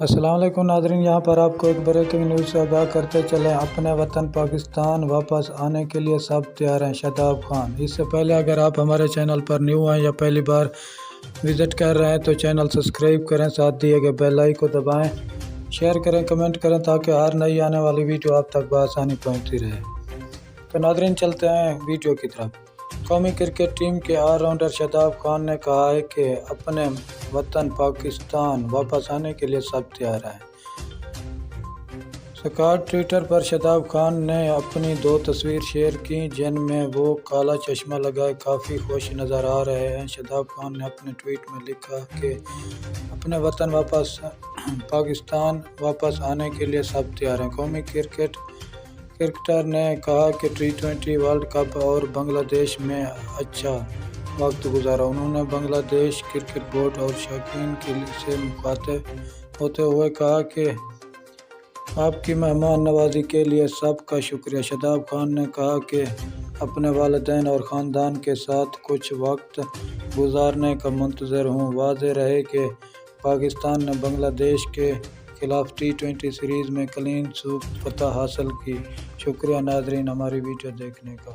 السلام علیکم ناظرین، یہاں پر آپ کو ایک بریکنگ نیوز سے آگاہ کرتے چلیں۔ اپنے وطن پاکستان واپس آنے کے لیے سب تیار ہیں، شاداب خان۔ اس سے پہلے اگر آپ ہمارے چینل پر نیو ہیں یا پہلی بار وزٹ کر رہے ہیں تو چینل سبسکرائب کریں، ساتھ دیے گئے بیل آئیکن کو دبائیں، شیئر کریں، کمنٹ کریں تاکہ ہر نئی آنے والی ویڈیو آپ تک بآسانی پہنچتی رہے۔ تو ناظرین چلتے ہیں ویڈیو کی طرف۔ قومی کرکٹ ٹیم کے آل راؤنڈر شاداب خان نے کہا ہے کہ اپنے وطن پاکستان واپس آنے کے لیے سب تیار ہیں۔ اسکاٹ ٹویٹر پر شاداب خان نے اپنی 2 تصویریں شیئر کی جن میں وہ کالا چشمہ لگائے کافی خوش نظر آ رہے ہیں۔ شاداب خان نے اپنے ٹویٹ میں لکھا کہ اپنے وطن پاکستان واپس آنے کے لیے سب تیار ہیں۔ قومی کرکٹر نے کہا کہ T20 ورلڈ کپ اور بنگلہ دیش میں اچھا وقت گزارا۔ انہوں نے بنگلہ دیش کرکٹ بورڈ اور شائقین سے مخاطب ہوتے ہوئے کہا کہ آپ کی مہمان نوازی کے لیے سب کا شکریہ۔ شاداب خان نے کہا کہ اپنے والدین اور خاندان کے ساتھ کچھ وقت گزارنے کا منتظر ہوں۔ واضح رہے کہ پاکستان نے بنگلہ دیش کے خلاف T20 سیریز میں کلین سویپ فتح حاصل کی۔ شکریہ ناظرین ہماری ویڈیو دیکھنے کا۔